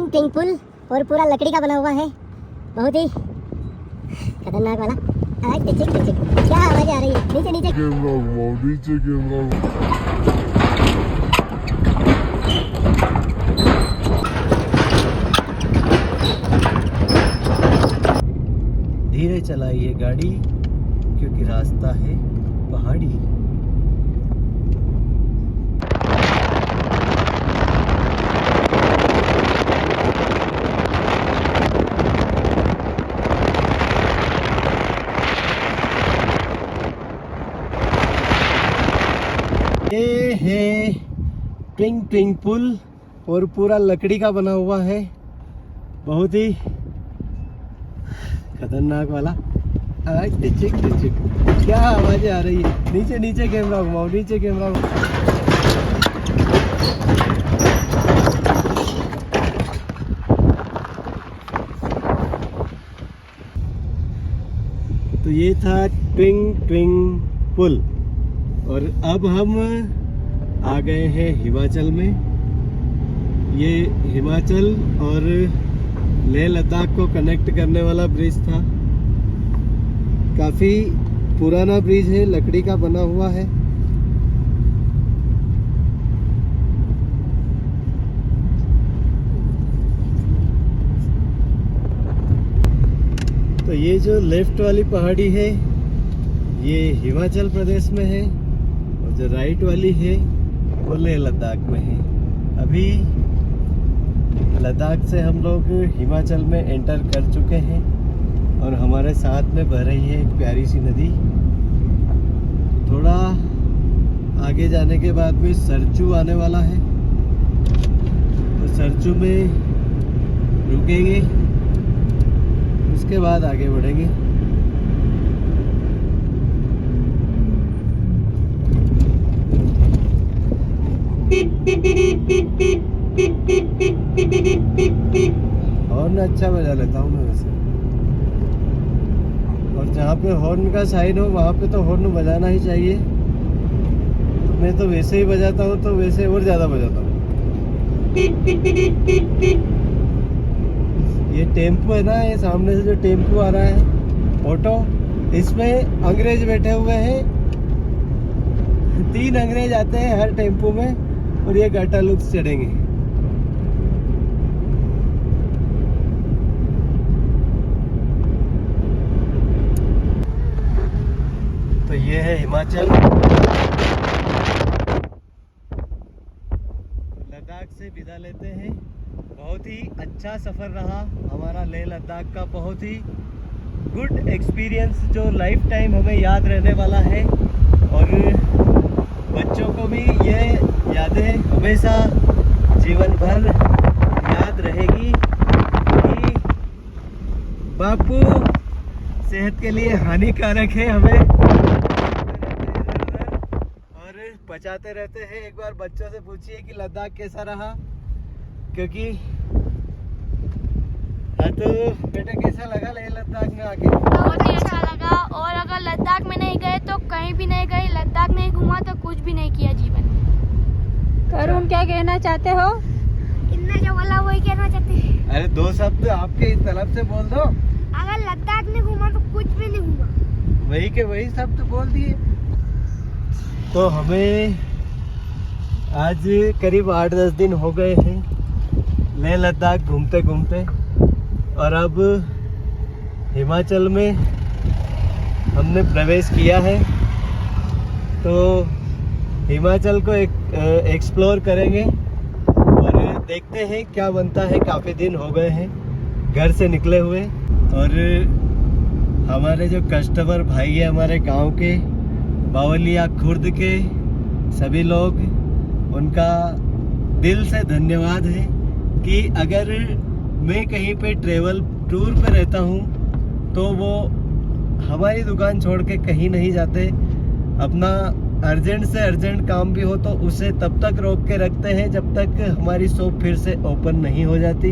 ट्विंग ट्विंग पुल और पूरा लकड़ी का बना हुआ है, बहुत ही खतरनाक वाला। क्या आवाज आ रही है? नीचे नीचे धीरे चलाइए गाड़ी, क्योंकि रास्ता है पहाड़ी। ये है ट्विंग ट्विंग पुल और पूरा लकड़ी का बना हुआ है, बहुत ही खतरनाक वाला। क्या आवाजें आ रही है? नीचे नीचे कैमरा घुमाओ, नीचे कैमरा घुमाओ। तो ये था ट्विंग ट्विंग पुल और अब हम आ गए हैं हिमाचल में। ये हिमाचल और लेह लद्दाख को कनेक्ट करने वाला ब्रिज था। काफ़ी पुराना ब्रिज है, लकड़ी का बना हुआ है। तो ये जो लेफ्ट वाली पहाड़ी है ये हिमाचल प्रदेश में है और जो राइट वाली है वो लेह लद्दाख में है। अभी लद्दाख से हम लोग हिमाचल में एंटर कर चुके हैं और हमारे साथ में बह रही है एक प्यारी सी नदी। थोड़ा आगे जाने के बाद में सरचू आने वाला है, तो सरचू में रुकेंगे, उसके बाद आगे बढ़ेंगे। हॉर्न अच्छा बजा लेता हूँ मैं वैसे, और जहाँ पे हॉर्न का साइन हो वहाँ पे तो हॉर्न बजाना ही चाहिए। तो मैं तो वैसे ही बजाता हूँ, तो वैसे और ज़्यादा बजाता हूँ। ये टेम्पो है ना, ये सामने से जो टेम्पो आ रहा है ऑटो, इसमें अंग्रेज बैठे हुए हैं। 3 अंग्रेज आते हैं हर टेम्पो में और ये गाटा लुक्स चढ़ेंगे। तो ये है हिमाचल। लद्दाख से विदा लेते हैं। बहुत ही अच्छा सफ़र रहा हमारा लेह लद्दाख का, बहुत ही गुड एक्सपीरियंस जो लाइफ टाइम हमें याद रहने वाला है। और बच्चों को भी ये यादें हमेशा जीवन भर याद रहेगी कि बापू सेहत के लिए हानिकारक है, हमें और बचाते रहते हैं। एक बार बच्चों से पूछिए कि लद्दाख कैसा रहा, क्योंकि हाँ, तो बेटा कैसा लगा लेह लद्दाख में आके? बहुत ही अच्छा लगा। और अगर लद्दाख में नहीं गए तो कहीं भी नहीं गए, लद्दाख नहीं घूमा तो कुछ भी नहीं किया जीवन में। करुण क्या कहना चाहते हो? इतना जो बोला वही कहना चाहते हैं। अरे 2 शब्द आपके इस तरफ से बोल दो। अगर लद्दाख नहीं घूमा तो कुछ भी नहीं घूमा। वही के वही शब्द बोल दिए। तो हमें आज करीब 8-10 दिन हो गए हैं लेह लद्दाख घूमते घूमते, और अब हिमाचल में हमने प्रवेश किया है। तो हिमाचल को एक्सप्लोर करेंगे और देखते हैं क्या बनता है। काफ़ी दिन हो गए हैं घर से निकले हुए, और हमारे जो कस्टमर भाई है हमारे गांव के, बावलिया खुर्द के सभी लोग, उनका दिल से धन्यवाद है कि अगर मैं कहीं पे ट्रेवल टूर पे रहता हूँ तो वो हमारी दुकान छोड़ के कहीं नहीं जाते। अपना अर्जेंट से अर्जेंट काम भी हो तो उसे तब तक रोक के रखते हैं जब तक हमारी शॉप फिर से ओपन नहीं हो जाती।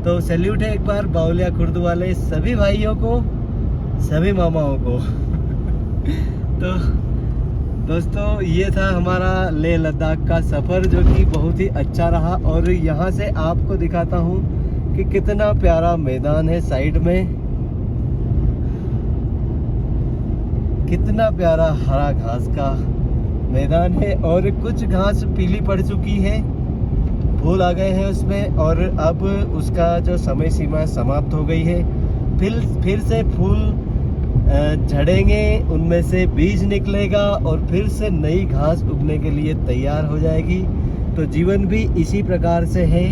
तो सैल्यूट है एक बार बावलिया खुर्द वाले सभी भाइयों को, सभी मामाओं को। तो दोस्तों ये था हमारा लेह लद्दाख का सफ़र, जो कि बहुत ही अच्छा रहा। और यहाँ से आपको दिखाता हूँ कि कितना प्यारा मैदान है साइड में, कितना प्यारा हरा घास का मैदान है। और कुछ घास पीली पड़ चुकी है, फूल आ गए हैं उसमें, और अब उसका जो समय सीमा समाप्त हो गई है। फिर से फूल झड़ेंगे, उनमें से बीज निकलेगा और फिर से नई घास उगने के लिए तैयार हो जाएगी। तो जीवन भी इसी प्रकार से है।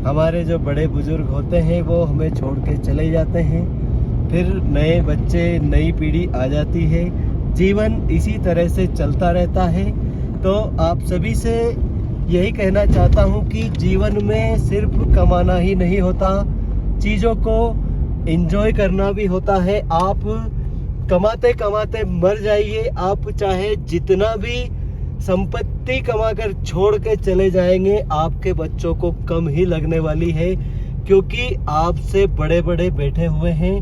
हमारे जो बड़े बुजुर्ग होते हैं वो हमें छोड़ के चले जाते हैं, फिर नए बच्चे, नई पीढ़ी आ जाती है। जीवन इसी तरह से चलता रहता है। तो आप सभी से यही कहना चाहता हूँ कि जीवन में सिर्फ कमाना ही नहीं होता, चीज़ों को एंजॉय करना भी होता है। आप कमाते कमाते मर जाइए, आप चाहे जितना भी संपत्ति कमाकर छोड़ के चले जाएंगे, आपके बच्चों को कम ही लगने वाली है, क्योंकि आपसे बड़े बड़े बैठे हुए हैं।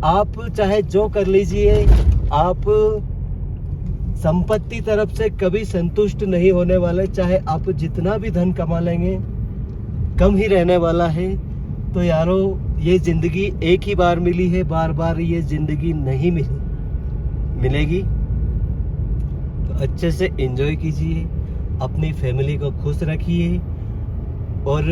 आप चाहे जो कर लीजिए, आप संपत्ति तरफ से कभी संतुष्ट नहीं होने वाले। चाहे आप जितना भी धन कमा लेंगे, कम ही रहने वाला है। तो यारो, ये जिंदगी एक ही बार मिली है, बार बार ये जिंदगी नहीं मिलेगी। तो अच्छे से एंजॉय कीजिए, अपनी फैमिली को खुश रखिए, और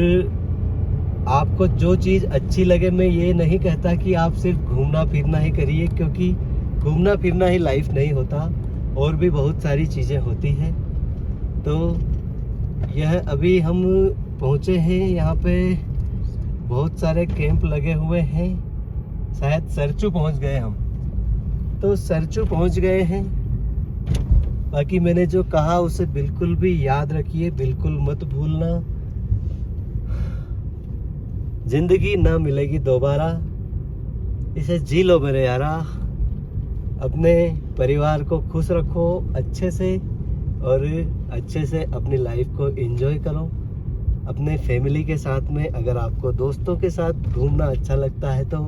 आपको जो चीज़ अच्छी लगे, मैं ये नहीं कहता कि आप सिर्फ घूमना फिरना ही करिए, क्योंकि घूमना फिरना ही लाइफ नहीं होता, और भी बहुत सारी चीज़ें होती हैं। तो यह अभी हम पहुँचे हैं, यहाँ पे बहुत सारे कैंप लगे हुए हैं। शायद सरचू पहुँच गए हम, तो सरचू पहुँच गए हैं। बाकी मैंने जो कहा उसे बिल्कुल भी याद रखिए, बिल्कुल मत भूलना। जिंदगी ना मिलेगी दोबारा, इसे जी लो मेरे यारा। अपने परिवार को खुश रखो अच्छे से, और अच्छे से अपनी लाइफ को एंजॉय करो अपने फैमिली के साथ में। अगर आपको दोस्तों के साथ घूमना अच्छा लगता है तो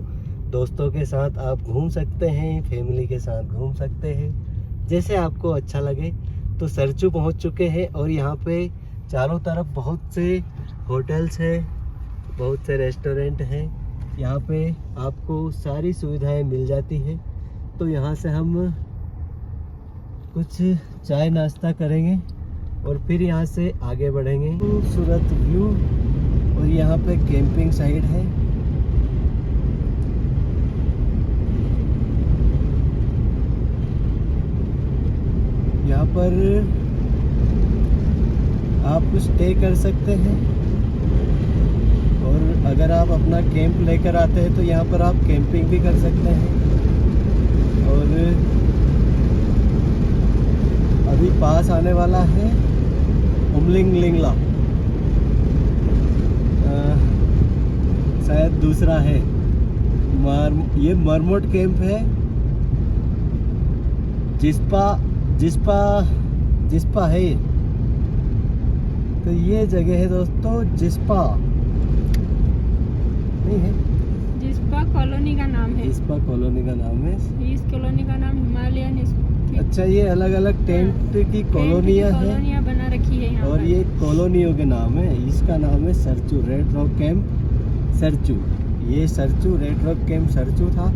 दोस्तों के साथ आप घूम सकते हैं, फैमिली के साथ घूम सकते हैं, जैसे आपको अच्छा लगे। तो सरचू पहुंच चुके हैं, और यहाँ पे चारों तरफ बहुत से होटल्स हैं, बहुत से रेस्टोरेंट हैं। यहाँ पे आपको सारी सुविधाएं मिल जाती हैं। तो यहाँ से हम कुछ चाय नाश्ता करेंगे और फिर यहाँ से आगे बढ़ेंगे। खूबसूरत व्यू, और यहाँ पे कैंपिंग साइट है। यहाँ पर आप स्टे कर सकते हैं, और अगर आप अपना कैंप लेकर आते हैं तो यहाँ पर आप कैंपिंग भी कर सकते हैं। और अभी पास आने वाला है उमलिंग लिंगला, शायद दूसरा है। ये मरमोट कैंप है, जिस्पा है ये। तो ये जगह है दोस्तों, जिस्पा नहीं है, जिस्पा कॉलोनी का नाम है। जिस्पा कॉलोनी का नाम है। इस कॉलोनी का नाम हिमालयन। अच्छा, ये अलग अलग टेंट की कॉलोनियाँ हैं, कॉलोनियाँ बना रखी है यहाँ और पर। ये कॉलोनियों के नाम है। इसका नाम है Sarchu, red rock camp Sarchu. ये Sarchu, red rock camp Sarchu था,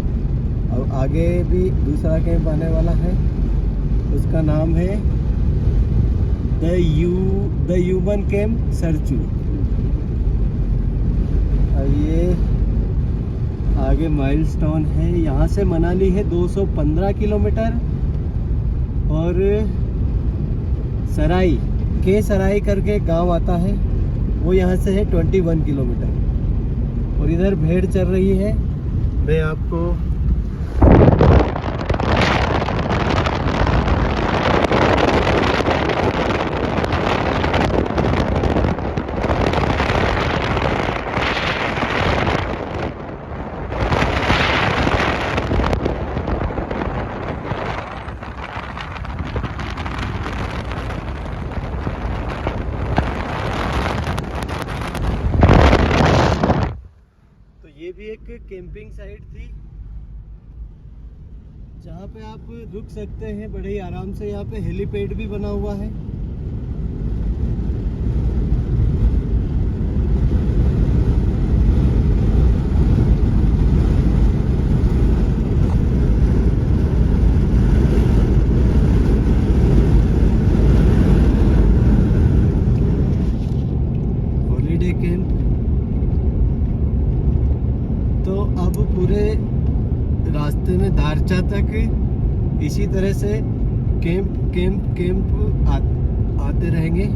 और आगे भी दूसरा कैंप आने वाला है, उसका नाम है द ह्यूमन कैंप सरचू। और ये आगे माइलस्टोन है। यहाँ से मनाली है 215 किलोमीटर, और सराई करके गांव आता है, वो यहाँ से है 21 किलोमीटर। और इधर भेड़ चल रही है। मैं आपको एक कैंपिंग साइट थी, जहाँ पे आप रुक सकते हैं बड़े ही आराम से। यहाँ पे हेलीपैड भी बना हुआ है। Holiday camp. तो अब पूरे रास्ते में दारचा तक इसी तरह से कैंप आते रहेंगे।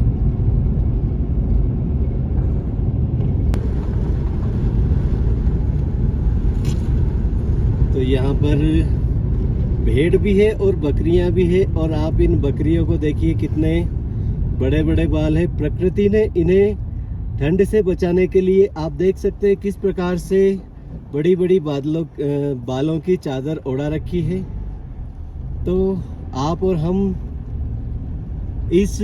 तो यहाँ पर भेड़ भी है और बकरियां भी है, और आप इन बकरियों को देखिए कितने बड़े बड़े बाल है। प्रकृति ने इन्हें ठंड से बचाने के लिए आप देख सकते हैं किस प्रकार से बड़ी बड़ी बालों की चादर ओढ़ा रखी है। तो आप और हम इस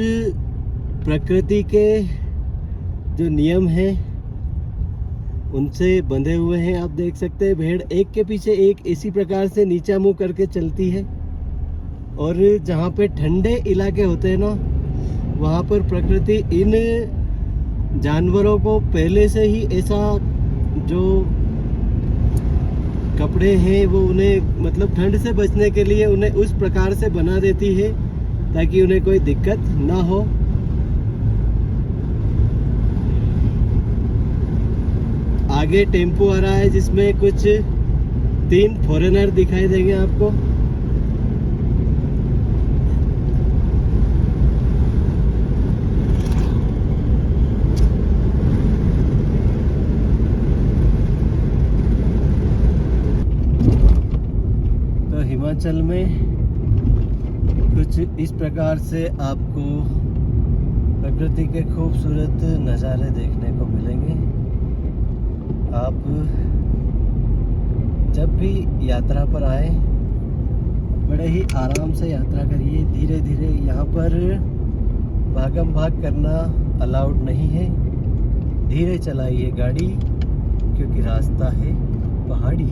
प्रकृति के जो नियम हैं उनसे बंधे हुए हैं। आप देख सकते हैं भेड़ एक के पीछे एक इसी प्रकार से नीचा मुंह करके चलती है। और जहाँ पे ठंडे इलाके होते हैं ना, वहाँ पर प्रकृति इन जानवरों को पहले से ही ऐसा जो कपड़े हैं वो उन्हें मतलब ठंड से बचने के लिए उन्हें उस प्रकार से बना देती है ताकि उन्हें कोई दिक्कत ना हो। आगे टेम्पो आ रहा है जिसमें कुछ 3 फॉरेनर दिखाई देंगे आपको। तो हिमाचल में कुछ इस प्रकार से आपको प्रकृति के खूबसूरत नज़ारे देखने को मिलेंगे। आप जब भी यात्रा पर आए बड़े ही आराम से यात्रा करिए, धीरे धीरे। यहाँ पर भागम भाग करना अलाउड नहीं है। धीरे चलाइए गाड़ी क्योंकि रास्ता है पहाड़ी।